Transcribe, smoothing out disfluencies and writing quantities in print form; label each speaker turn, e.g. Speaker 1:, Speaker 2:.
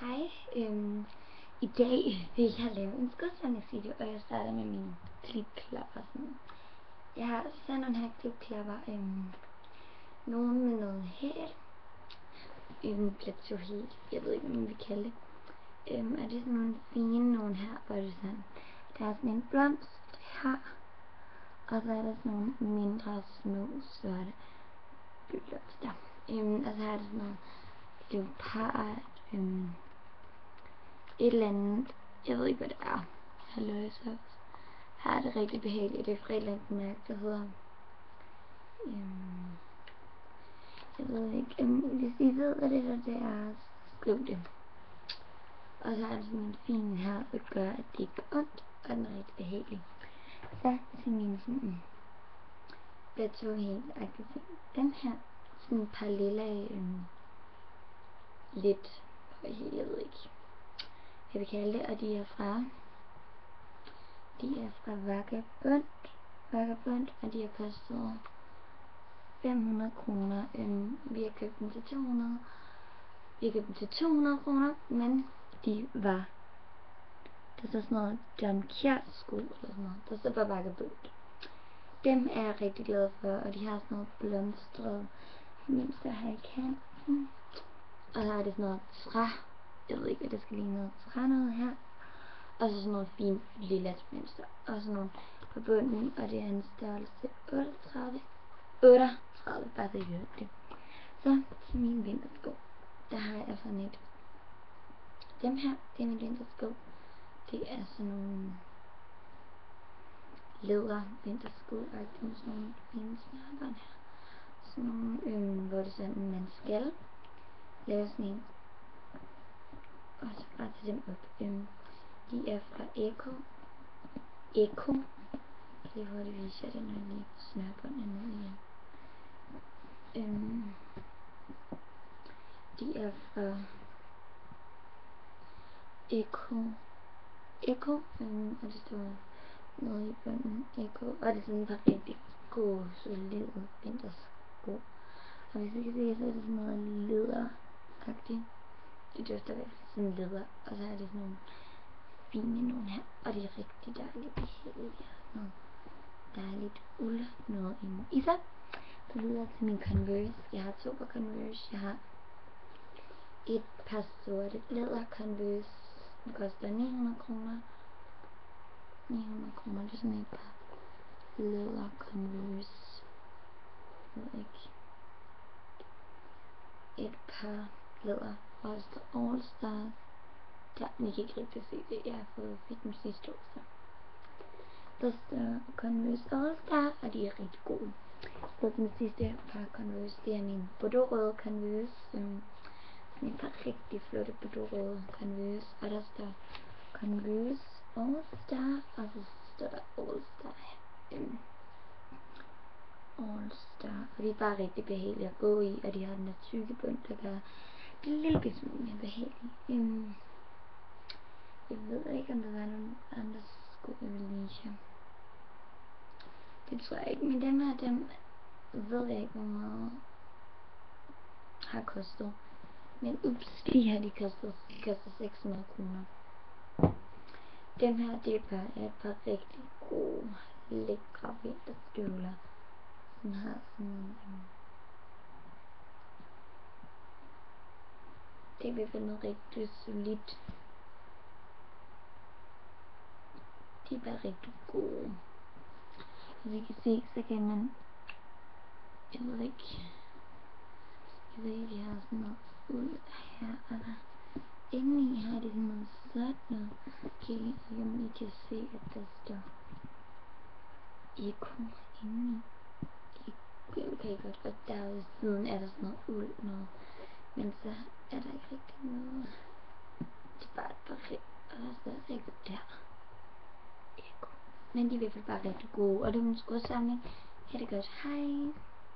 Speaker 1: Hej, i dag vil jeg lave en skudsamlingsvideo, og jeg starter med mine klipklapper. Jeg har sådan nogle her klipklapper, nogle med noget hæl, plateauhæl, jeg ved ikke, hvad man vil kalde det. Og det er sådan nogle fine nogle her, hvor det sådan, der er sådan en blomst her, og så er der sådan nogle mindre små sorte blomster. Og så er der sådan noget leopard, et eller andet, jeg ved ikke hvad det er. Halløjsa. Her er det rigtig behageligt. Det er fra et eller andet mærke, der hedder jeg ved ikke, hvis I ved hvad det er, skriv det. Og så er der sådan en fin her, der gør at det ikke gør ondt, og den er rigtig behagelig. Så til min sådan plateauhæl-agtige ting. Den her sådan et par lilla lidt, jeg ved ikke jeg vil kalde det, og de er fra Vagabond, og de har kostet 500 kroner. Vi har købt dem til 200. Vi har købt dem til 200 kroner, men de var, der står sådan noget John Kjær sko eller sådan noget. Der står bare Vagabond. Dem er jeg rigtig glad for, og de har sådan noget blomstret mønster her i kanten. Og så er det sådan noget træ. Jeg ved ikke hvad det skal ligne, noget træ noget her. Og så sådan noget fint lilla mønster. Og sådan nogle på bunden, og det er en størrelse 38, bare så I hørte det. Så til mine vintersko. Der har jeg sådan et. Dem her, det er mine vintersko. Det er sådan nogle læder vintersko, med sådan nogle fine snørbånd her. Sådan nogle, hvor det sådan, man skal lave sådan en. Og så bare tage dem op. De er fra Eko. Det er hurtigt vise jer det, når jeg lige snørbåndene ned igen. De er fra Eko, og det står noget i bunden, Eko, og det er sådan et par rigtig gode, solide vintersko. Og hvis I kan se, så er det sådan noget læderagtigt. Det dufter virkelig sådan læder, og så er det sådan nogle fine nogle her, og det er rigtig dejligt behageligt. Jeg har noget dejligt uld noget inde i sig. Så videre til min Converse. Jeg har 2 par Converse. Jeg har et par sorte læder Converse. Det koster 900 kroner. 900 kroner, det er sådan et par læder Converse. Jeg ved ikke. Et par læder All Star. Der, I kan ikke rigtig se det. Jeg har fik dem sidste år. Så der står Converse All Star, og de er rigtig gode. Så den sidste par Converse, det er min bordeaux-røde Converse. Sådan et par rigtig flotte bordeaux-røde Converse. Og der står Converse All Star, og så står der All Star her. All Star. Og de er bare rigtig behagelige at gå i, og de har den der tykke bund, der gør det en lille smule mere behageligt. Jeg ved ikke, om der var nogle andre sko, jeg ville vise jer. Det tror jeg ikke, men dem her, dem ved jeg ikke, hvor meget har kostet. Men ups, de her, de koster 600 kroner. Dem her, det er et par rigtig gode, lækre vinterstøvler. Den har sådan det er i hvert fald noget rigtig solidt. De er bare rigtig gode. Som I kan se, så kan man, jeg ved ikke, de har sådan noget ud her, og der indeni har de sådan noget sort noget. Okay, så kan man ikke se, at der står Eko indeni. Okay, godt, og der ved siden er der sådan noget uld noget. Men så er der ikke rigtig noget. Det er bare et par rigt, og der står Eko der. Eko. Men de er i hvert fald bare rigtig gode, og det er min skudsamling. Ha' det godt, hej!